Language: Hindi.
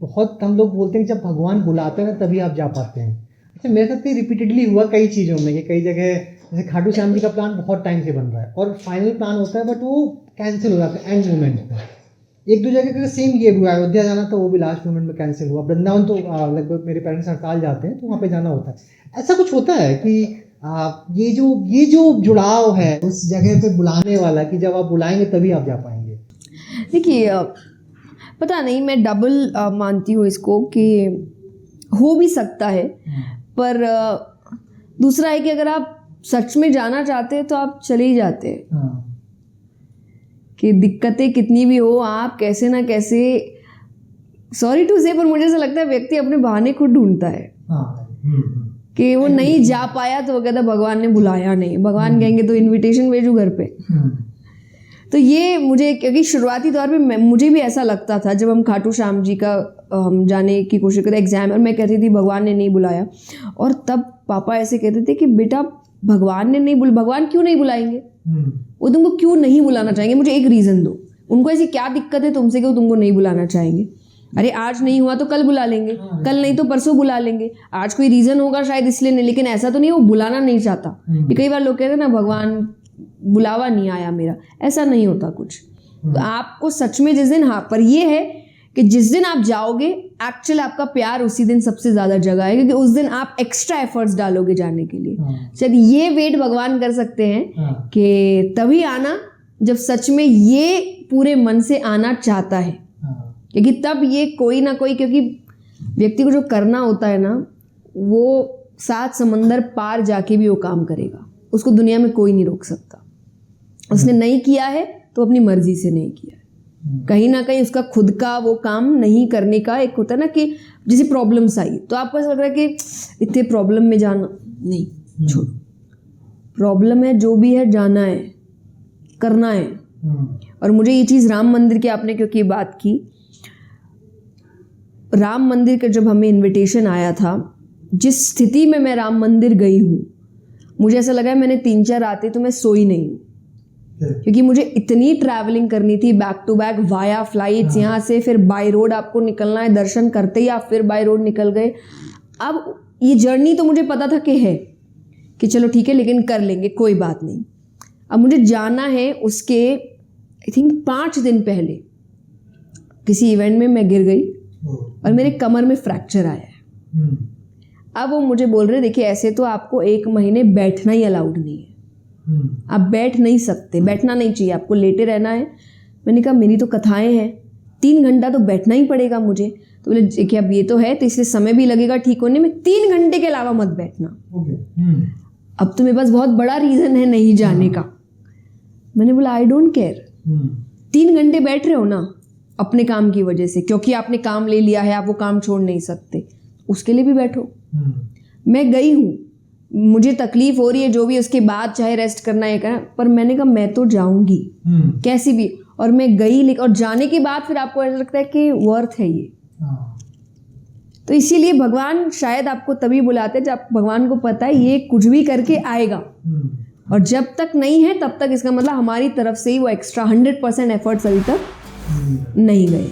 बहुत हम लोग बोलते हैं कि जब भगवान बुलाते हैं तभी आप जा पाते हैं। अच्छा, मेरे साथ रिपीटेडली हुआ कई चीज़ों में कि कई जगह जैसे खाटू श्याम जी का प्लान बहुत टाइम से बन रहा है और फाइनल प्लान होता है बट वो कैंसिल हो जाता है एंड मोमेंट पे। एक दो जगह का सेम ये हुआ, अयोध्या जाना था वो भी लास्ट मोमेंट में कैंसिल हुआ। वृंदावन तो लगभग मेरे पेरेंट्स हड़ताल जाते हैं तो वहाँ पे जाना होता है। ऐसा कुछ होता है कि ये जो जुड़ाव है उस जगह पे बुलाने वाला कि जब आप बुलाएंगे तभी आप जा पाएंगे? देखिए पता नहीं, मैं डबल मानती हूँ इसको कि हो भी सकता है, पर दूसरा है कि अगर आप सच में जाना चाहते हैं तो आप चले ही जाते हैं। कि दिक्कतें कितनी भी हो आप कैसे ना कैसे, सॉरी टू से, पर मुझे ऐसा लगता है व्यक्ति अपने बहाने खुद ढूंढता है। कि वो नहीं जा पाया तो वो कहता भगवान ने बुलाया नहीं, भगवान कहेंगे तो इनविटेशन भेजू घर पे। तो ये मुझे, क्योंकि शुरुआती तौर पे मुझे भी ऐसा लगता था जब हम खाटू श्याम जी का हम जाने की कोशिश करते एग्जाम, और मैं कहती थी भगवान ने नहीं बुलाया, और तब पापा ऐसे कहते थे कि बेटा भगवान ने नहीं भगवान क्यों नहीं बुलाएंगे, वो तुमको क्यों नहीं बुलाना चाहेंगे, मुझे एक रीज़न दो, उनको ऐसी क्या दिक्कत है तुमसे कि वो तुमको नहीं बुलाना चाहेंगे। अरे आज नहीं हुआ तो कल बुला लेंगे, कल नहीं तो परसों बुला लेंगे, आज कोई रीज़न होगा शायद इसलिए नहीं, लेकिन ऐसा तो नहीं वो बुलाना नहीं चाहता। ये कई बार लोग कहते हैं ना भगवान बुलावा नहीं आया मेरा, ऐसा नहीं होता कुछ। तो आपको सच में जिस दिन, हाँ, पर ये है कि जिस दिन आप जाओगे एक्चुअल आपका प्यार उसी दिन सबसे ज़्यादा जगह है, क्योंकि उस दिन आप एक्स्ट्रा एफर्ट्स डालोगे जाने के लिए। शायद ये वेट भगवान कर सकते हैं कि तभी आना जब सच में ये पूरे मन से आना चाहता है, क्योंकि तब ये कोई ना कोई, क्योंकि व्यक्ति को जो करना होता है ना वो 7 समंदर पार जाके भी वो काम करेगा, उसको दुनिया में कोई नहीं रोक सकता। उसने नहीं किया है तो अपनी मर्जी से नहीं किया है, कहीं ना कहीं उसका खुद का वो काम नहीं करने का एक होता है ना, कि जैसे प्रॉब्लम्स आई तो आपको ऐसा लग रहा है कि इतने प्रॉब्लम में जाना नहीं, छोड़ो, प्रॉब्लम है जो भी है जाना है, करना है। और मुझे ये चीज़ राम मंदिर की, आपने क्योंकि बात की, राम मंदिर का जब हमें इनविटेशन आया था, जिस स्थिति में मैं राम मंदिर गई हूँ, मुझे ऐसा लगा है मैंने 3-4 रातें तो मैं सोई नहीं हूँ, क्योंकि मुझे इतनी ट्रैवलिंग करनी थी back to back via flights, यहाँ से फिर बाय रोड आपको निकलना है, दर्शन करते ही आप फिर बाय रोड निकल गए। अब ये जर्नी तो मुझे पता था कि है कि चलो ठीक है लेकिन कर लेंगे, कोई बात नहीं। अब मुझे जाना है, उसके आई थिंक 5 दिन पहले किसी इवेंट में मैं गिर गई और मेरे कमर में फ्रैक्चर आया है। अब वो मुझे बोल रहे देखिए ऐसे तो आपको 1 महीने बैठना ही अलाउड नहीं है, आप बैठ नहीं सकते, बैठना नहीं चाहिए, आपको लेटे रहना है। मैंने कहा मेरी तो कथाएं हैं, 3 घंटा तो बैठना ही पड़ेगा मुझे। तो बोले देखिए अब ये तो है तो इसलिए समय भी लगेगा ठीक होने में, 3 घंटे के अलावा मत बैठना। अब तो मेरे पास बहुत बड़ा रीज़न है नहीं जाने का। मैंने बोला आई डोंट केयर, 3 घंटे बैठ रहे हो ना अपने काम की वजह से, क्योंकि आपने काम ले लिया है, आप वो काम छोड़ नहीं सकते, उसके लिए भी बैठो। मैं गई हूँ, मुझे तकलीफ हो रही है जो भी, उसके बाद चाहे रेस्ट करना है करना, पर मैंने कहा मैं तो जाऊंगी कैसी भी, और मैं गई। और जाने के बाद फिर आपको ऐसा लगता है कि वर्थ है ये। तो इसीलिए भगवान शायद आपको तभी बुलाते हैं जब भगवान को पता है ये कुछ भी करके आएगा, और जब तक नहीं है तब तक इसका मतलब हमारी तरफ से ही वो एक्स्ट्रा 100% एफर्ट्स अभी तक नहीं गए।